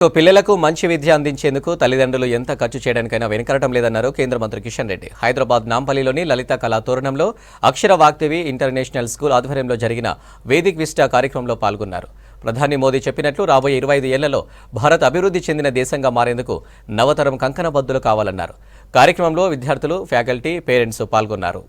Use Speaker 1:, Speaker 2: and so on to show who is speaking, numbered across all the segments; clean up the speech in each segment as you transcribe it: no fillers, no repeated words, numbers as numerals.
Speaker 1: పిల్లలకు మంచి విద్య అందించేందుకు తల్లిదండ్రులు ఎంత ఖర్చు చేయడానికైనా వెనకరటం లేదన్నారు కేంద్ర మంత్రి కిషన్ రెడ్డి. హైదరాబాద్ నాంపల్లిలోని లలిత కళా తోరణంలో అక్షర వాగ్దేవి ఇంటర్నేషనల్ స్కూల్ ఆధ్వర్యంలో జరిగిన వేదిక్ విస్టా కార్యక్రమంలో పాల్గొన్నారు. ప్రధాని మోదీ చెప్పినట్లు రాబోయే 25 ఏళ్లలో భారత్ అభివృద్ధి చెందిన దేశంగా మారేందుకు నవతరం కంకణబద్దులు కావాలన్నారు. కార్యక్రమంలో విద్యార్థులు, ఫ్యాకల్టీ, పేరెంట్స్ పాల్గొన్నారు.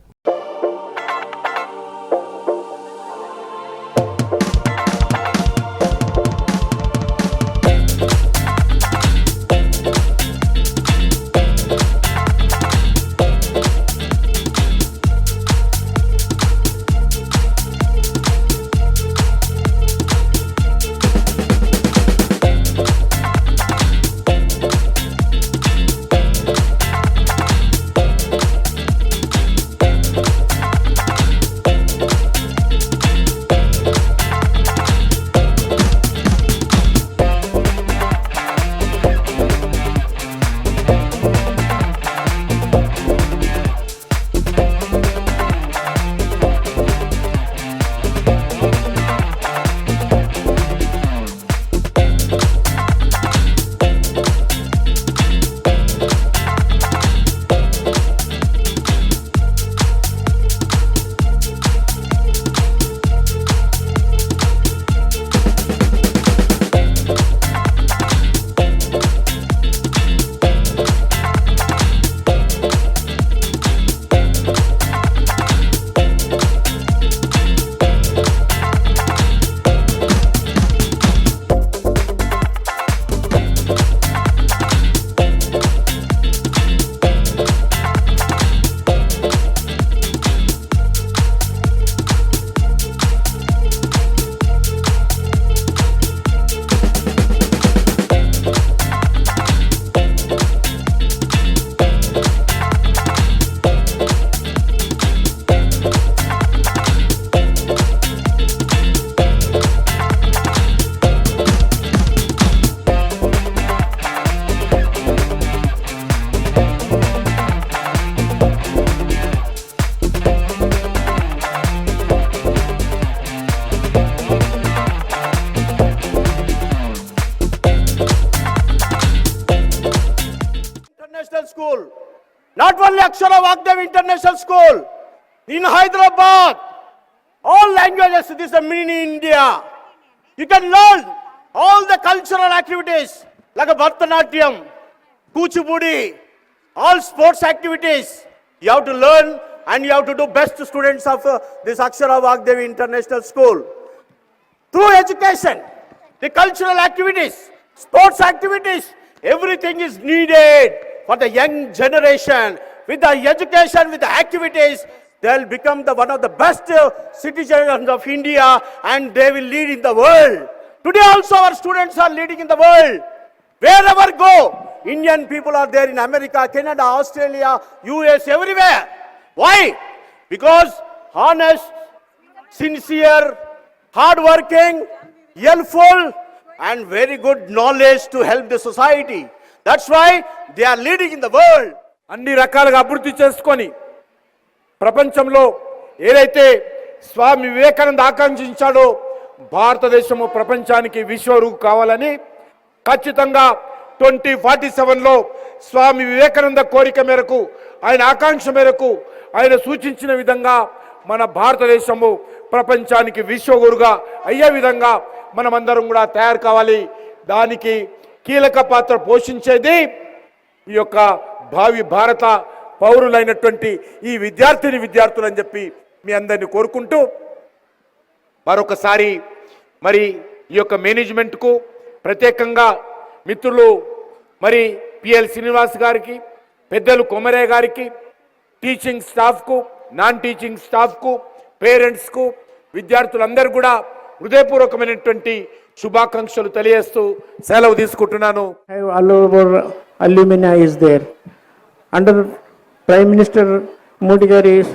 Speaker 2: School, not only Akshara Vagdevi International School, in Hyderabad, all languages, this is a mini India. You can learn all the cultural activities like a Bharatanatyam, Kuchipudi, all sports activities. You have to learn and you have to do best students of this Akshara Vagdevi International School. Through education, the cultural activities, sports activities, everything is needed for the young generation. With the education, with the activities, they will become one of the best citizens of India and they will lead in the world. Today also our students are leading in the world. Wherever go, Indian people are there in America, Canada, Australia, US, everywhere. Why? Because honest, sincere, hardworking, helpful and very good knowledge to help the society. That's why they are leading in the world.
Speaker 3: అన్ని రకాలుగా అభివృద్ధి చేసుకొని ప్రపంచంలో ఏదైతే స్వామి వివేకానంద ఆకాంక్షించాడో భారతదేశము ప్రపంచానికి విశ్వగురువు కావాలని ఖచ్చితంగా 2047లో స్వామి వివేకానంద కోరిక మేరకు, ఆయన ఆకాంక్ష మేరకు, ఆయన సూచించిన విధంగా మన భారతదేశము ప్రపంచానికి విశ్వగురుగా అయ్యే విధంగా మనమందరం కూడా తయారు కావాలి. దానికి కీలక పాత్ర పోషించేది ఈ యొక్క భావి భారత పౌరులైనటువంటి ఈ విద్యార్థులని చెప్పి మీ అందరిని కోరుకుంటూ మరొకసారి మరి ఈ యొక్క మేనేజ్మెంట్కు ప్రత్యేకంగా మిత్రులు మరి పిఎల్ శ్రీనివాస్ గారికి, పెద్దలు కొమరయ్య గారికి, టీచింగ్ స్టాఫ్కు, నాన్ టీచింగ్ స్టాఫ్కు, పేరెంట్స్కు, విద్యార్థులందరూ కూడా హృదయపూర్వకమైనటువంటి శుభాకాంక్షలు తెలియజేస్తూ సెలవు తీసుకుంటున్నాను.
Speaker 4: All over alumni is there. Under Prime Minister Modi Gary's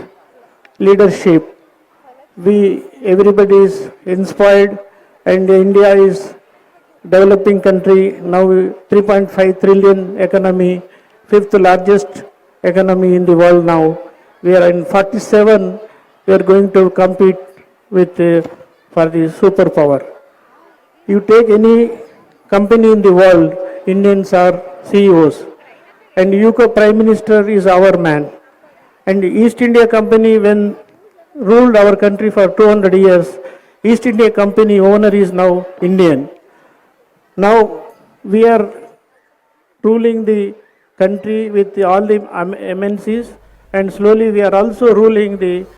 Speaker 4: leadership, everybody is inspired and India is developing country, now 3.5 trillion economy, 5th largest economy in the world now. We are in 47, we are going to compete with for the superpower. You take any company in the world, Indians are CEOs. And UK Prime Minister is our man. And East India Company, when ruled our country for 200 years, East India Company owner is now Indian. Now we are ruling the country with all the MNCs, and slowly we are also ruling the